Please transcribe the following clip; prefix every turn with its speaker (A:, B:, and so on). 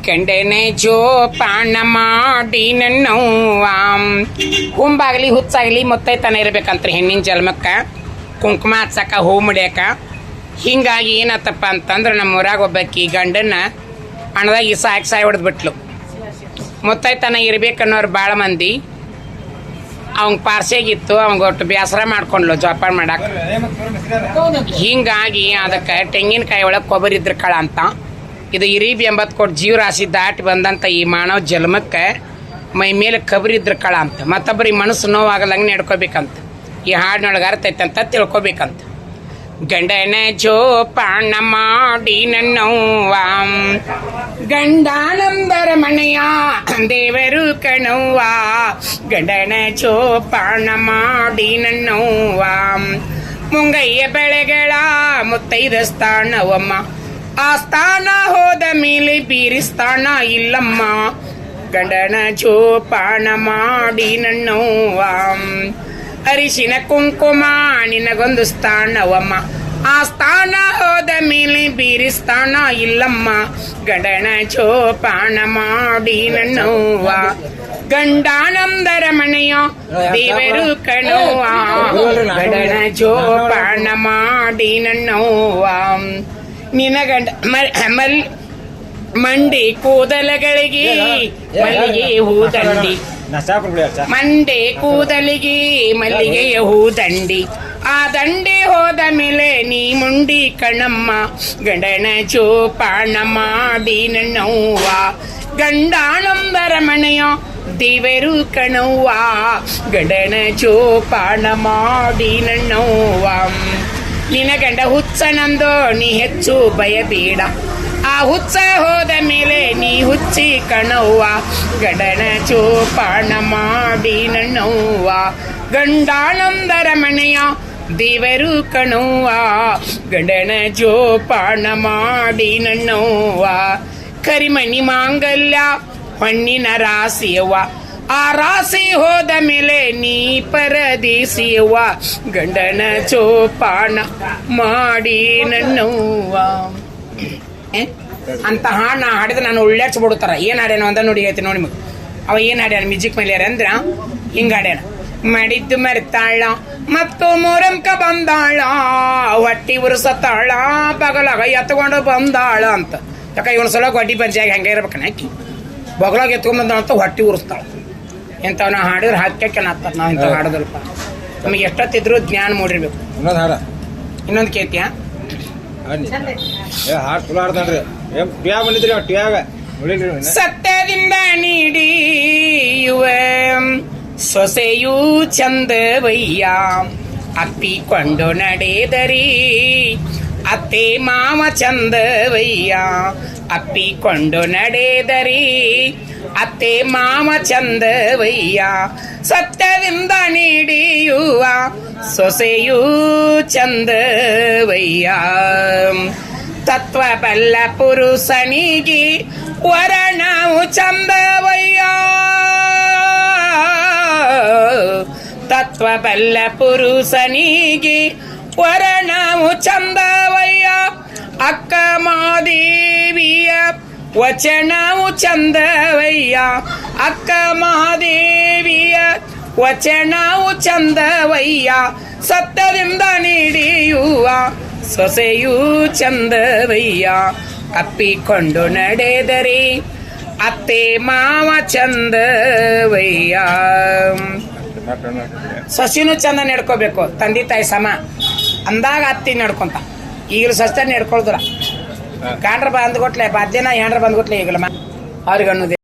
A: ಗಂಡನೆ ಜೋಪಾನ ಮಾಡಿ ನನ್ನವ್ವ ಹುಂಬಾಗಲಿ ಹುಚ್ಚಾಗಲಿ ಮುತ್ತೈತನ ಇರ್ಬೇಕಂತ್ರಿ ಹೆಣ್ಣಿನ ಜನ್ಮಕ್ಕ ಕುಂಕುಮ ಹಚ್ಚಕ ಹೂ ಮುಡಿಯಕ. ಹಿಂಗಾಗಿ ಏನತ್ತಪ್ಪ ಅಂತಂದ್ರೆ ನಮ್ಮ ಊರಾಗ ಒಬ್ಬಾಕಿ ಗಂಡನ್ನ ಹಣದಾಗ ಸಾಯಿ ಹೊಡೆದ್ಬಿಟ್ಲು. ಮುತ್ತೈತನ ಇರ್ಬೇಕನ್ನೋರು ಭಾಳ ಮಂದಿ. ಅವಂಗೆ ಪಾರ್ಸೆಗಿತ್ತು, ಅವಂಗೆ ಒಟ್ಟು ಬೇಸರ ಮಾಡ್ಕೊಂಡ್ಲು ಜೋಪಾನ ಮಾಡಕ್ಕೆ. ಹಿಂಗಾಗಿ ಅದಕ್ಕೆ ತೆಂಗಿನಕಾಯಿ ಒಳಗೆ ಕೊಬ್ಬರಿ ಇದ್ರ ಕಳ ಅಂತ. ಇದು ಇರೀಬಿ 80 ಕೋಟಿ ಜೀವರಾಶಿ ದಾಟಿ ಬಂದಂಥ ಈ ಮಾನವ ಜನ್ಮಕ್ಕೆ ಮೈ ಮೇಲೆ ಕಬರಿ ಇದ್ರ ಕಳ ಅಂತ. ಮತ್ತೊಬ್ಬರಿಗೆ ಮನಸ್ಸು ನೋವಾಗಲಂಗೆ ನಡ್ಕೋಬೇಕಂತ. ಈ ಹಾಡಿನೊಳಗೆ ಅರ್ಥ ಐತೆ ಅಂತ ತಿಳ್ಕೊಬೇಕಂತ. ಗಂಡನ ಜೋಪಾನ ಮಾಡಿ ನನ್ನವ್ವ ಗಂಡಾನಂದರ ಮನೆಯ ದೇವರು ಕಣವ್ವ. ಗಂಡನ ಜೋಪಾನ ಮಾಡಿ ನನ್ನವ್ವ ಮುಂಗಯ್ಯ ಬೆಳೆಗಳ ಮುತ್ತೈದ ಸ್ಥಾನವಮ್ಮ. ಆ ಸ್ಥಾನ ಹೋದ ಮೇಲೆ ಬೀರಿ ಸ್ಥಾನ ಇಲ್ಲಮ್ಮ. ಗಂಡನ ಜೋಪಾನ ಮಾಡಿ ನನ್ನವ್ವ ಅರಿಶಿನ ಕುಂಕುಮ ನಿನಗೊಂದು ಸ್ಥಾನವಮ್ಮ. ಆ ಸ್ಥಾನ ಹೋದ ಮೇಲೆ ಬೀರಿ ಸ್ಥಾನ ಇಲ್ಲಮ್ಮ. ಗಂಡನ ಜೋಪಾನ ಮಾಡಿ ನನ್ನವ್ವ ಗಂಡಾನಂದರ ಮನೆಯ ದೇವರು ಕಣವ್ವ. ಗಂಡನ ಜೋಪಾನ ಮಾಡಿ ನನ್ನವ್ವ ನಿನ ಗಂಡ ಮಂಡಿ ಕೂದಲಗಳಿಗೆ ಮಲ್ಲಿಗೆ ಹೂದಂಡಿ. ಮಂಡೆ ಕೂದಲಿಗೆ ಮಲ್ಲಿಗೆಯ ಹೂದಂಡಿ. ಆ ದಂಡೆ ಹೋದ ಮೇಲೆ ನೀ ಮುಂಡಿ ಕಣಮ್ಮ. ಗಂಡನ ಜೋಪಾನ ಮಾಡಿ ನನ್ನವ್ವ ಗಂಡಾನಂದರ ಮನೆಯ ದೇವರು ಕಣವ್ವ. ಗಂಡನ ಜೋಪಾನ ಮಾಡಿ ನನ್ನವ್ವ ನಿನ ಗಂಡ ಹುಚ್ಚನಂದೋ ನೀ ಹೆಚ್ಚು ಭಯಬೇಡ. ಆ ಹುಚ್ಚ ಹೋದ ಮೇಲೆ ನೀ ಹುಚ್ಚಿ ಕಣವ್ವ. ಗಂಡನ ಜೋಪಾನ ಮಾಡಿ ನನ್ನವ್ವ ಗಂಡಾನಂದರ ಮನೆಯ ದೇವರು ಕಣವ್ವ. ಗಂಡನ ಜೋಪಾನ ಮಾಡಿ ನನ್ನವ್ವ ಕರಿಮಣಿ ಮಾಂಗಲ್ಯ ಹೊನ್ನಿನ ರಾಸಿಯವ್ವ. ಆ ರಾಸಿ ಹೋದ ಮೇಲೆ ನೀ ಪರದೇಸಿಯವ್ವ. ಗಂಡನ ಜೋಪಾನ ಮಾಡಿ ನನ್ನವ್ವ ಅಂತ ಹಾಡು ಹಾಡಿದ್ರೆ ನಾನು ಉಳ್ಳಾಡ್ಸ್ಬಿಡ್ತಾರ. ಏನು ಹಾಡ್ಯಾನ ಅಂತ ನೋಡಿ ಹೇಳ್ತೀನಿ ನೋಡಿ ನಿಮಗೆ. ಅವ ಏನು ಹಾಡ್ಯಾನ ಮ್ಯೂಸಿಕ್ ಮೇಲೆ ಅಂದ್ರೆ ಹಿಂಗೆ ಹಾಡ್ಯಾನ. ಮಾಡಿದ್ದು ಮರಿತಾಳ ಮತ್ತು ಮೂರಂಕ ಬಂದಾಳ ಹೊಟ್ಟಿ ಉರ್ಸತ್ತಾಳ ಬಗಲಾಗ ಎತ್ಕೊಂಡು ಬಂದಾಳ ಅಂತ. ಯಾಕ ಇವನು ಸಲ ಹೊಟ್ಟಿ ಪಂಚಾಗಿ ಹಂಗೆ ಇರ್ಬೇಕನ ಆಕಿ ಬಗಲಾಗ ಎತ್ಕೊಂಡ್ಬಂದಾಳ ಅಂತ ಹೊಟ್ಟಿ ಉರಿಸ್ತಾಳ. ಇಂಥವ್ ನಾವು ಹಾಡಿದ್ರೆ ಹಾಕ್ಯಕ್ಕೆ ಆಗ್ತದೆ. ನಾವು ಇಂಥವು ಹಾಡೋದಲ್ಪ ನಮಗೆ ಎಷ್ಟೊತ್ತಿದ್ರು ಜ್ಞಾನ ಮೂಡಿರ್ಬೇಕು. ಇನ್ನೊಂದು ಕೇಳ್ತೀಯ ಸತ್ಯದಿಂದ ನೀಡಿಯುವ ಸೊಸೆಯೂ ಚಂದವಯ್ಯ. ಅಪ್ಪಿಕೊಂಡು ನಡೆದರಿ ಅತ್ತೆ ಮಾವ ಚಂದವಯ್ಯ. ಅಪ್ಪಿಕೊಂಡು ನಡೆದರಿ ಅತ್ತೆ ಮಾವ ಚಂದವಯ್ಯ. ಸತ್ಯದಿಂದ ನೀಡಿಯುವ ಸೊಸೆಯೂ ಚಂದವಯ್ಯ. ತತ್ವ ಬಲ್ಲ ಪುರುಷನಿಗೆ ವರಣವು ಚಂದವಯ್ಯ. ತತ್ವ ಬಲ್ಲ ಪುರುಷನಿಗೆ ವರಣವು ಚಂದವಯ್ಯ. ಅಕ್ಕ ಮಹಾದೇವಿಯ ವಚನವು ಚಂದವಯ್ಯ. ಅಕ್ಕ ಮಹಾದೇವಿಯ ವಚನವು ಚಂದವಯ್ಯ. ಸತ್ಯದಿಂದ ನೀಡಿಯುವ ಸೊಸೆಯೂ ಚಂದವಯ್ಯ. ಅಪ್ಪಿಕೊಂಡು ನಡೆದರೆ ಅತ್ತೆ ಮಾವ ಚಂದವಯ್ಯ. ಸೊಸಿನೂ ಚಂದ ನಡ್ಕೋಬೇಕು, ತಂದೆ ತಾಯಿ ಸಮ ಅಂದಾಗ ಅತ್ತಿ ನಡ್ಕೊಂತ. ಈಗಲೂ ಸಸ್ತ ನಡ್ಕೊಳ್ದ್ರ ಗಾಂಡ್ರ ಬಂದ್ಕೊಟ್ಲೆ ಬಾಧ್ಯನ ಹೆಂಡ್ರ ಬಂದ್ಕೊಟ್ಲೆ ಈಗಲ ಅವ್ರಿಗೆ ಅನ್ನೋದೇ